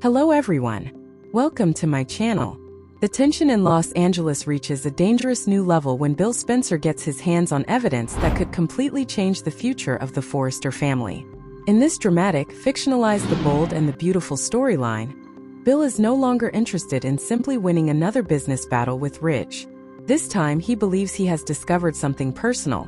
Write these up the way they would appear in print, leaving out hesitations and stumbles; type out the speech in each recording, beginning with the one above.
Hello everyone. Welcome to my channel. The tension in Los Angeles reaches a dangerous new level when Bill Spencer gets his hands on evidence that could completely change the future of the Forrester family. In this dramatic, fictionalized the bold and the beautiful storyline, Bill is no longer interested in simply winning another business battle with Rich. This time he believes he has discovered something personal,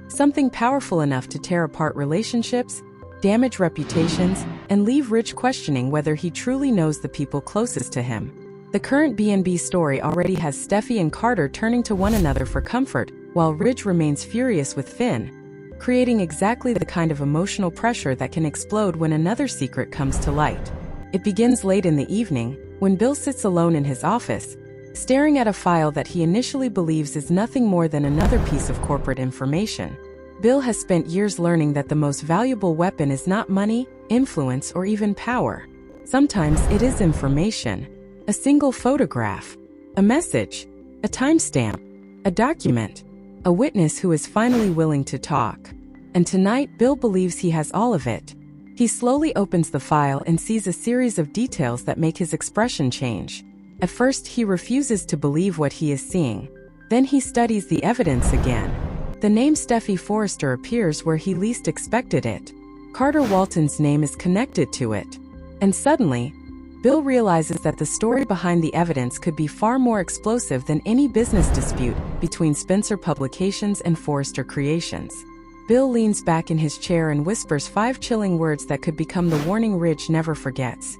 something powerful enough to tear apart relationships, damage reputations, and leave Rich questioning whether he truly knows the people closest to him. The current B&B story already has Steffy and Carter turning to one another for comfort, while Rich remains furious with Finn, creating exactly the kind of emotional pressure that can explode when another secret comes to light. It begins late in the evening, when Bill sits alone in his office, staring at a file that he initially believes is nothing more than another piece of corporate information. Bill has spent years learning that the most valuable weapon is not money, influence, or even power. Sometimes it is information. A single photograph, a message, a timestamp, a document, a witness who is finally willing to talk. And tonight, Bill believes he has all of it. He slowly opens the file and sees a series of details that make his expression change. At first, he refuses to believe what he is seeing. Then he studies the evidence again. The name Steffy Forrester appears where he least expected it. Carter Walton's name is connected to it. And suddenly, Bill realizes that the story behind the evidence could be far more explosive than any business dispute between Spencer Publications and Forrester Creations. Bill leans back in his chair and whispers 5 chilling words that could become the warning Rich never forgets.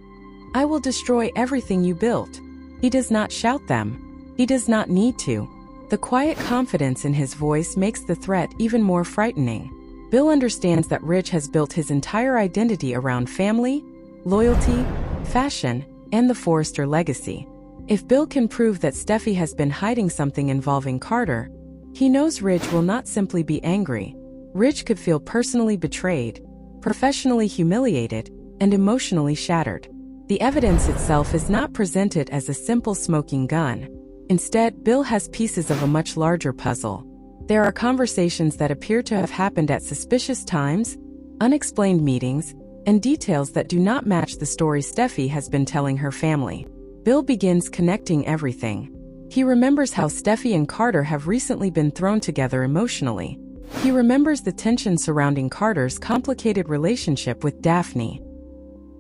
"I will destroy everything you built." He does not shout them. He does not need to. The quiet confidence in his voice makes the threat even more frightening. Bill understands that Rich has built his entire identity around family, loyalty, fashion, and the Forrester legacy. If Bill can prove that Steffy has been hiding something involving Carter, he knows Rich will not simply be angry. Rich could feel personally betrayed, professionally humiliated, and emotionally shattered. The evidence itself is not presented as a simple smoking gun. Instead, Bill has pieces of a much larger puzzle. There are conversations that appear to have happened at suspicious times, unexplained meetings, and details that do not match the story Steffy has been telling her family. Bill begins connecting everything. He remembers how Steffy and Carter have recently been thrown together emotionally. He remembers the tension surrounding Carter's complicated relationship with Daphne.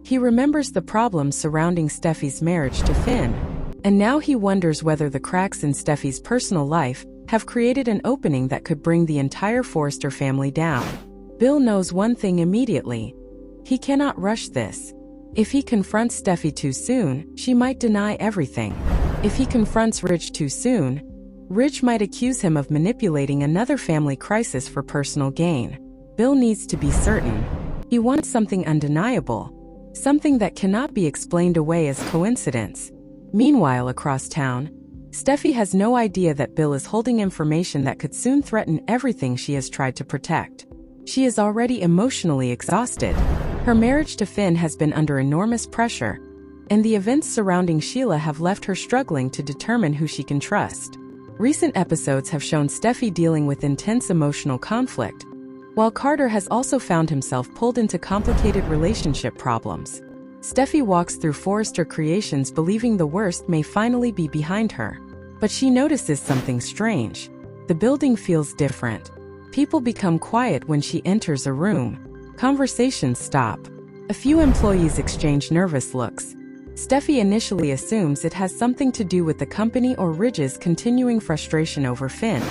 He remembers the problems surrounding Steffy's marriage to Finn. And now he wonders whether the cracks in Steffy's personal life have created an opening that could bring the entire Forrester family down. Bill knows one thing immediately. He cannot rush this. If he confronts Steffy too soon, she might deny everything. If he confronts Rich too soon, Rich might accuse him of manipulating another family crisis for personal gain. Bill needs to be certain. He wants something undeniable, something that cannot be explained away as coincidence. Meanwhile, across town, Steffy has no idea that Bill is holding information that could soon threaten everything she has tried to protect. She is already emotionally exhausted. Her marriage to Finn has been under enormous pressure, and the events surrounding Sheila have left her struggling to determine who she can trust. Recent episodes have shown Steffy dealing with intense emotional conflict, while Carter has also found himself pulled into complicated relationship problems. Steffy walks through Forrester Creations believing the worst may finally be behind her. But she notices something strange. The building feels different. People become quiet when she enters a room. Conversations stop. A few employees exchange nervous looks. Steffy initially assumes it has something to do with the company or Ridge's continuing frustration over Finn.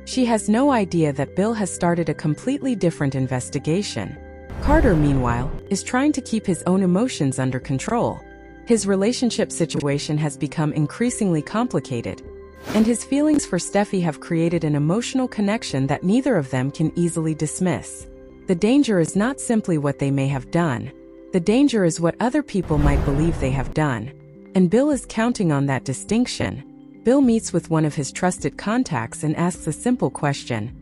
She has no idea that Bill has started a completely different investigation. Carter, meanwhile, is trying to keep his own emotions under control. His relationship situation has become increasingly complicated, and his feelings for Steffy have created an emotional connection that neither of them can easily dismiss. The danger is not simply what they may have done. The danger is what other people might believe they have done. And Bill is counting on that distinction. Bill meets with one of his trusted contacts and asks a simple question.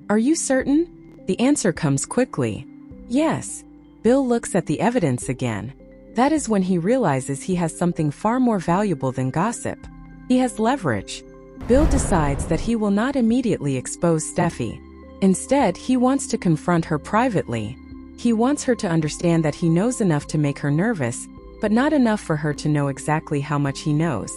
"Are you certain?" The answer comes quickly. Yes. Bill looks at the evidence again. That is when he realizes he has something far more valuable than gossip. He has leverage. Bill decides that he will not immediately expose Steffy. Instead, he wants to confront her privately. He wants her to understand that he knows enough to make her nervous, but not enough for her to know exactly how much he knows.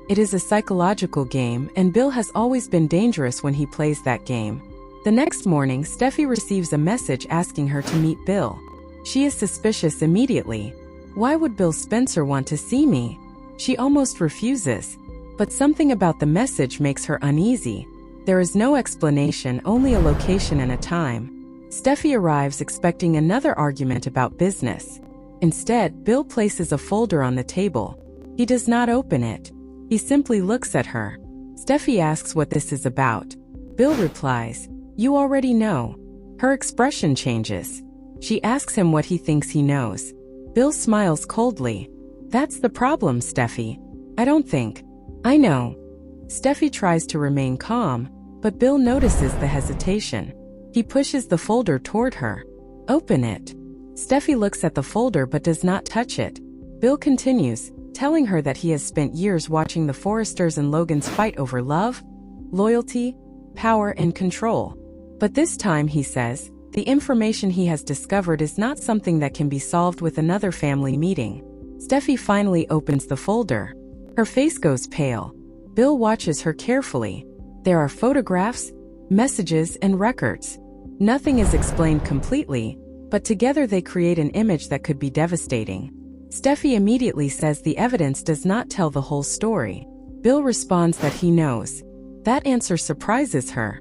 It is a psychological game, and Bill has always been dangerous when he plays that game. The next morning, Steffi receives a message asking her to meet Bill. She is suspicious immediately. Why would Bill Spencer want to see me? She almost refuses. But something about the message makes her uneasy. There is no explanation, only a location and a time. Steffi arrives expecting another argument about business. Instead, Bill places a folder on the table. He does not open it. He simply looks at her. Steffi asks what this is about. Bill replies, "You already know." Her expression changes. She asks him what he thinks he knows. Bill smiles coldly. "That's the problem, Steffi. I don't think. I know." Steffi tries to remain calm, but Bill notices the hesitation. He pushes the folder toward her. "Open it." Steffi looks at the folder but does not touch it. Bill continues, telling her that he has spent years watching the Forresters and Logans fight over love, loyalty, power, and control. But this time, he says, the information he has discovered is not something that can be solved with another family meeting. Steffi finally opens the folder. Her face goes pale. Bill watches her carefully. There are photographs, messages, and records. Nothing is explained completely, but together they create an image that could be devastating. Steffi immediately says the evidence does not tell the whole story. Bill responds that he knows. That answer surprises her.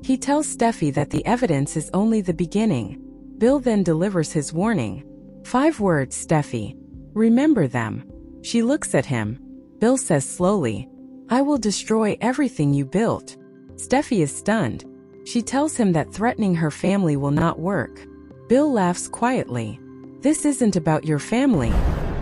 He tells Steffi that the evidence is only the beginning. Bill then delivers his warning. 5 words, Steffi. Remember them. She looks at him. Bill says slowly, "I will destroy everything you built." Steffi is stunned. She tells him that threatening her family will not work. Bill laughs quietly. "This isn't about your family,"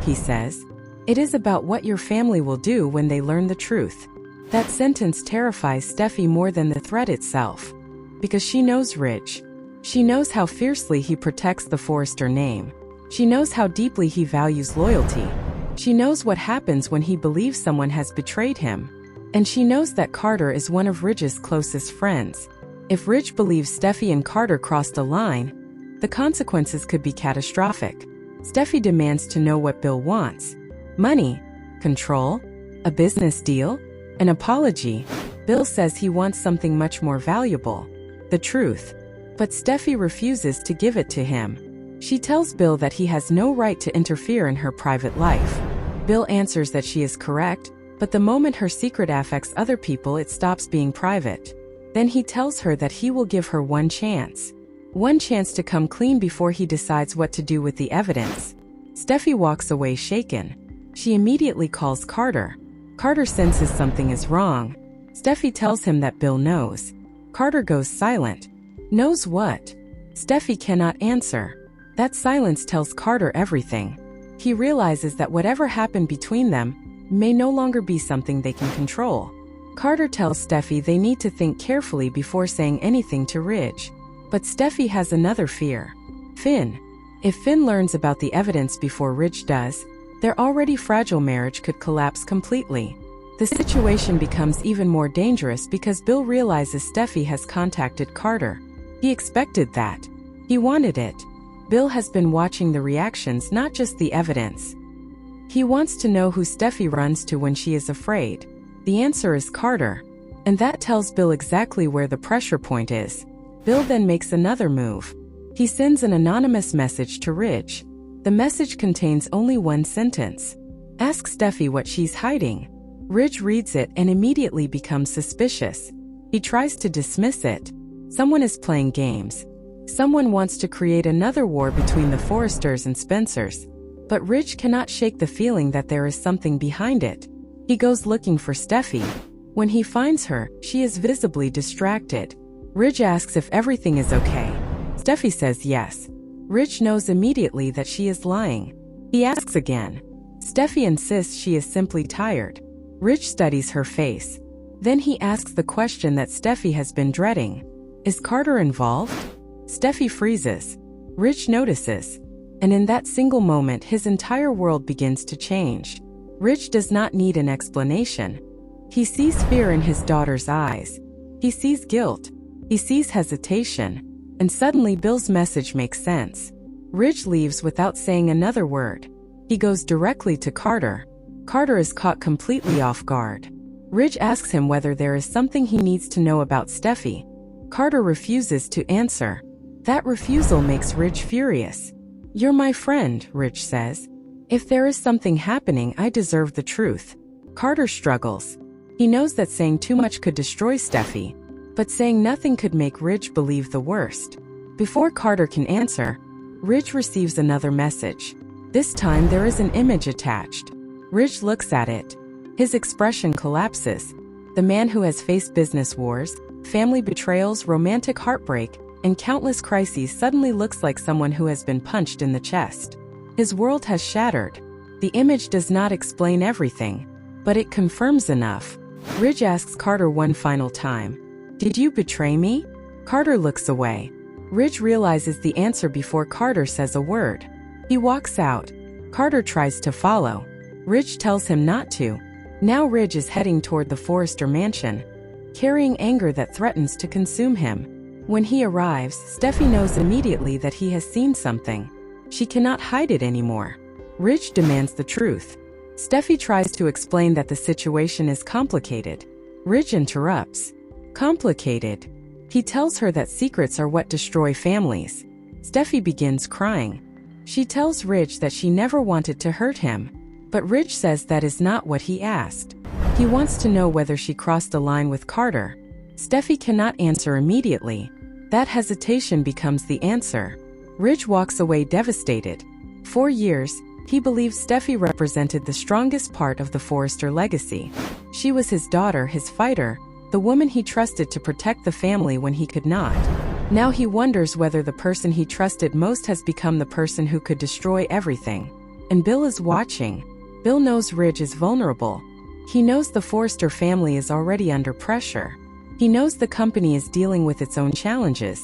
he says. "It is about what your family will do when they learn the truth." That sentence terrifies Steffi more than the threat itself. Because she knows Rich. She knows how fiercely he protects the Forrester name. She knows how deeply he values loyalty. She knows what happens when he believes someone has betrayed him. And she knows that Carter is one of Ridge's closest friends. If Ridge believes Steffi and Carter crossed a line, the consequences could be catastrophic. Steffi demands to know what Bill wants. Money? Control? A business deal? An apology? Bill says he wants something much more valuable. The truth. But Steffi refuses to give it to him. She tells Bill that he has no right to interfere in her private life. Bill answers that she is correct, but the moment her secret affects other people, it stops being private. Then he tells her that he will give her one chance. One chance to come clean before he decides what to do with the evidence. Steffi walks away shaken. She immediately calls Carter. Carter senses something is wrong. Steffi tells him that Bill knows. Carter goes silent. Knows what? Steffi cannot answer. That silence tells Carter everything. He realizes that whatever happened between them may no longer be something they can control. Carter tells Steffi they need to think carefully before saying anything to Ridge. But Steffi has another fear. Finn. If Finn learns about the evidence before Ridge does, their already fragile marriage could collapse completely. The situation becomes even more dangerous because Bill realizes Steffi has contacted Carter. He expected that. He wanted it. Bill has been watching the reactions, not just the evidence. He wants to know who Steffi runs to when she is afraid. The answer is Carter. And that tells Bill exactly where the pressure point is. Bill then makes another move. He sends an anonymous message to Ridge. The message contains only one sentence. Ask Steffi what she's hiding. Ridge reads it and immediately becomes suspicious. He tries to dismiss it. Someone is playing games. Someone wants to create another war between the Forresters and Spencers. But Ridge cannot shake the feeling that there is something behind it. He goes looking for Steffi. When he finds her, she is visibly distracted. Ridge asks if everything is okay. Steffi says yes. Ridge knows immediately that she is lying. He asks again. Steffi insists she is simply tired. Ridge studies her face. Then he asks the question that Steffi has been dreading. Is Carter involved? Steffi freezes. Ridge notices. And in that single moment, his entire world begins to change. Ridge does not need an explanation. He sees fear in his daughter's eyes. He sees guilt. He sees hesitation. And suddenly Bill's message makes sense. Ridge leaves without saying another word. He goes directly to Carter. Carter is caught completely off guard. Ridge asks him whether there is something he needs to know about Steffy. Carter refuses to answer. That refusal makes Ridge furious. "You're my friend," Ridge says. "If there is something happening, I deserve the truth." Carter struggles. He knows that saying too much could destroy Steffy, but saying nothing could make Ridge believe the worst. Before Carter can answer, Ridge receives another message. This time there is an image attached. Ridge looks at it. His expression collapses. The man who has faced business wars, family betrayals, romantic heartbreak, and countless crises suddenly looks like someone who has been punched in the chest. His world has shattered. The image does not explain everything, but it confirms enough. Ridge asks Carter one final time, "Did you betray me?" Carter looks away. Ridge realizes the answer before Carter says a word. He walks out. Carter tries to follow. Ridge tells him not to. Now Ridge is heading toward the Forrester mansion, carrying anger that threatens to consume him. When he arrives, Steffy knows immediately that he has seen something. She cannot hide it anymore. Ridge demands the truth. Steffy tries to explain that the situation is complicated. Ridge interrupts. Complicated? He tells her that secrets are what destroy families. Steffy begins crying. She tells Ridge that she never wanted to hurt him, but Ridge says that is not what he asked. He wants to know whether she crossed a line with Carter. Steffy cannot answer immediately. That hesitation becomes the answer. Ridge walks away devastated. For years, he believes Steffy represented the strongest part of the Forrester legacy. She was his daughter, his fighter, the woman he trusted to protect the family when he could not. Now he wonders whether the person he trusted most has become the person who could destroy everything. And Bill is watching. Bill knows Ridge is vulnerable. He knows the Forrester family is already under pressure. He knows the company is dealing with its own challenges.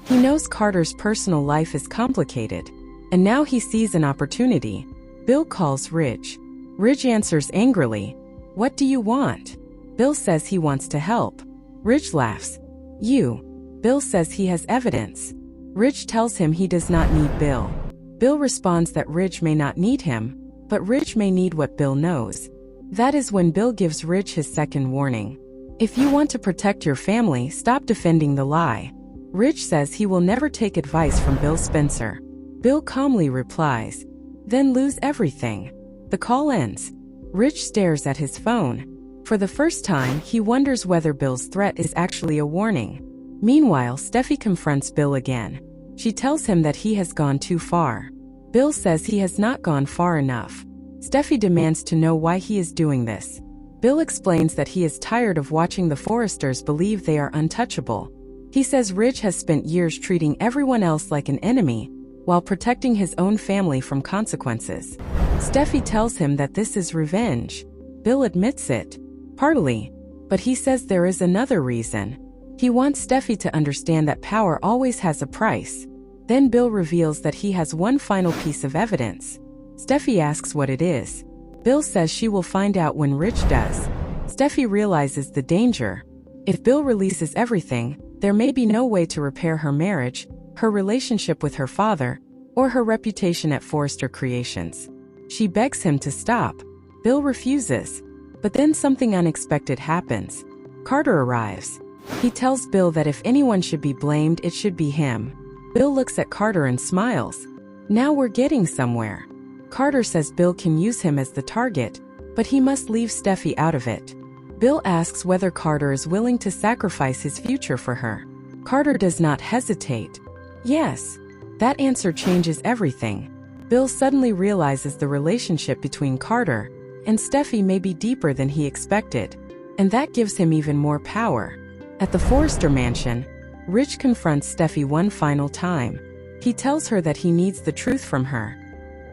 He knows Carter's personal life is complicated. And now he sees an opportunity. Bill calls Ridge. Ridge answers angrily. "What do you want?" Bill says he wants to help. Ridge laughs. "You." Bill says he has evidence. Ridge tells him he does not need Bill. Bill responds that Ridge may not need him, but Ridge may need what Bill knows. That is when Bill gives Ridge his second warning. "If you want to protect your family, stop defending the lie." Ridge says he will never take advice from Bill Spencer. Bill calmly replies, "Then lose everything." The call ends. Ridge stares at his phone. For the first time, he wonders whether Bill's threat is actually a warning. Meanwhile, Steffy confronts Bill again. She tells him that he has gone too far. Bill says he has not gone far enough. Steffy demands to know why he is doing this. Bill explains that he is tired of watching the Forresters believe they are untouchable. He says Ridge has spent years treating everyone else like an enemy, while protecting his own family from consequences. Steffy tells him that this is revenge. Bill admits it. Partly. But he says there is another reason. He wants Steffy to understand that power always has a price. Then Bill reveals that he has one final piece of evidence. Steffy asks what it is. Bill says she will find out when Ridge does. Steffy realizes the danger. If Bill releases everything, there may be no way to repair her marriage, her relationship with her father, or her reputation at Forrester Creations. She begs him to stop. Bill refuses. But then something unexpected happens. Carter arrives. He tells Bill that if anyone should be blamed, it should be him. Bill looks at Carter and smiles. Now we're getting somewhere. Carter says Bill can use him as the target, but he must leave Steffy out of it. Bill asks whether Carter is willing to sacrifice his future for her. Carter does not hesitate. Yes. That answer changes everything. Bill suddenly realizes the relationship between Carter and Steffy may be deeper than he expected, and that gives him even more power. At the Forrester mansion, Ridge confronts Steffy one final time. He tells her that he needs the truth from her.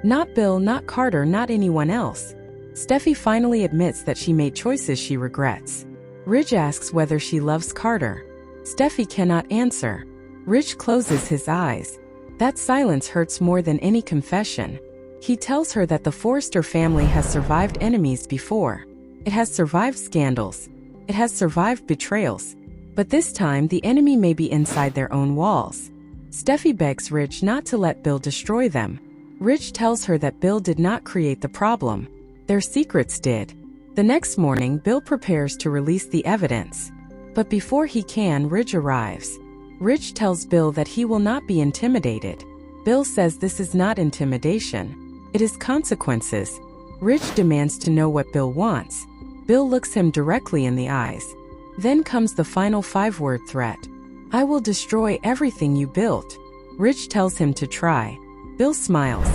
Not Bill, not Carter, not anyone else. Steffy finally admits that she made choices she regrets. Ridge asks whether she loves Carter. Steffy cannot answer. Ridge closes his eyes. That silence hurts more than any confession. He tells her that the Forrester family has survived enemies before. It has survived scandals. It has survived betrayals. But this time the enemy may be inside their own walls. Steffy begs Ridge not to let Bill destroy them. Ridge tells her that Bill did not create the problem. Their secrets did. The next morning, Bill prepares to release the evidence. But before he can, Ridge arrives. Ridge tells Bill that he will not be intimidated. Bill says this is not intimidation. It is consequences. Ridge demands to know what Bill wants. Bill looks him directly in the eyes. Then comes the final 5-word threat. I will destroy everything you built. Ridge tells him to try. Bill smiles.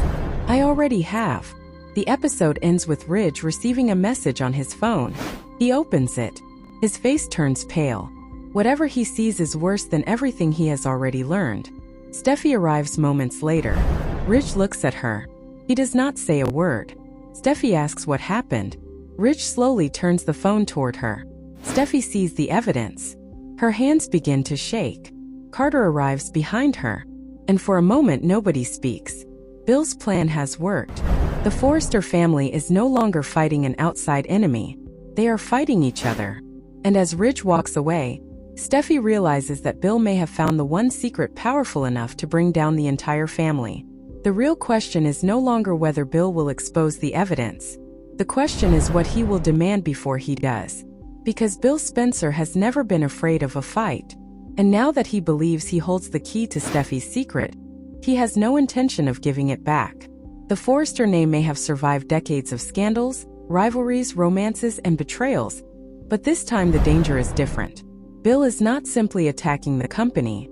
I already have. The episode ends with Ridge receiving a message on his phone. He opens it. His face turns pale. Whatever he sees is worse than everything he has already learned. Steffy arrives moments later. Ridge looks at her. He does not say a word. Steffy asks what happened. Ridge slowly turns the phone toward her. Steffy sees the evidence. Her hands begin to shake. Carter arrives behind her. And for a moment nobody speaks. Bill's plan has worked. The Forrester family is no longer fighting an outside enemy. They are fighting each other. And as Ridge walks away, Steffy realizes that Bill may have found the one secret powerful enough to bring down the entire family. The real question is no longer whether Bill will expose the evidence. The question is what he will demand before he does. Because Bill Spencer has never been afraid of a fight. And now that he believes he holds the key to Steffy's secret, he has no intention of giving it back. The Forrester name may have survived decades of scandals, rivalries, romances, and betrayals, but this time the danger is different. Bill is not simply attacking the company.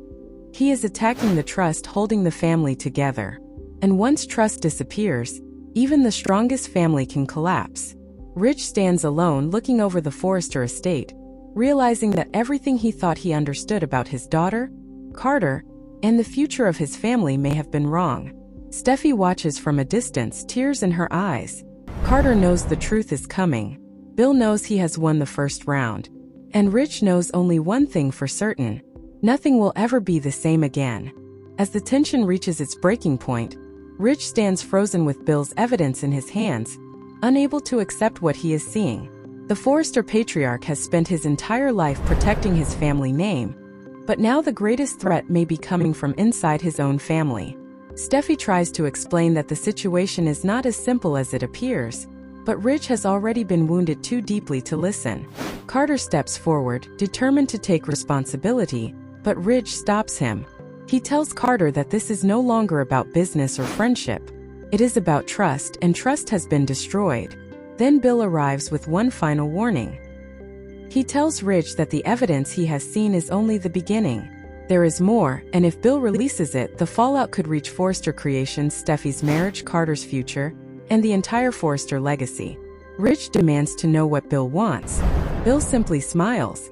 He is attacking the trust holding the family together. And once trust disappears, even the strongest family can collapse. Ridge stands alone looking over the Forrester estate, realizing that everything he thought he understood about his daughter, Carter, and the future of his family may have been wrong. Steffy watches from a distance, tears in her eyes. Carter knows the truth is coming. Bill knows he has won the first round. And Ridge knows only one thing for certain. Nothing will ever be the same again. As the tension reaches its breaking point, Ridge stands frozen with Bill's evidence in his hands, unable to accept what he is seeing. The Forrester patriarch has spent his entire life protecting his family name, but now the greatest threat may be coming from inside his own family. Steffy tries to explain that the situation is not as simple as it appears, but Ridge has already been wounded too deeply to listen. Carter steps forward, determined to take responsibility, but Ridge stops him. He tells Carter that this is no longer about business or friendship. It is about trust, and trust has been destroyed. Then Bill arrives with one final warning. He tells Ridge that the evidence he has seen is only the beginning. There is more, and if Bill releases it, the fallout could reach Forrester Creations, Steffy's marriage, Carter's future, and the entire Forrester legacy. Ridge demands to know what Bill wants. Bill simply smiles.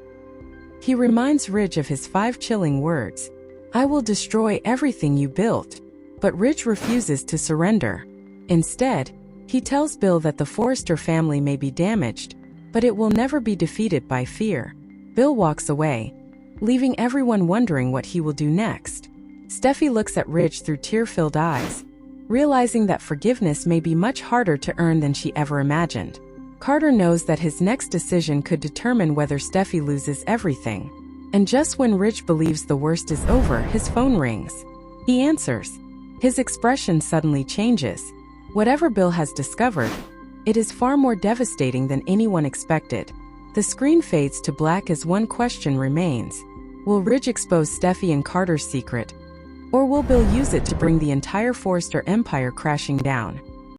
He reminds Ridge of his 5 chilling words. I will destroy everything you built. But Ridge refuses to surrender. Instead, he tells Bill that the Forrester family may be damaged, but it will never be defeated by fear. Bill walks away, leaving everyone wondering what he will do next. Steffy looks at Ridge through tear-filled eyes, realizing that forgiveness may be much harder to earn than she ever imagined. Carter knows that his next decision could determine whether Steffy loses everything. And just when Ridge believes the worst is over, his phone rings. He answers. His expression suddenly changes. Whatever Bill has discovered, it is far more devastating than anyone expected. The screen fades to black as one question remains. Will Ridge expose Steffy and Carter's secret? Or will Bill use it to bring the entire Forrester empire crashing down?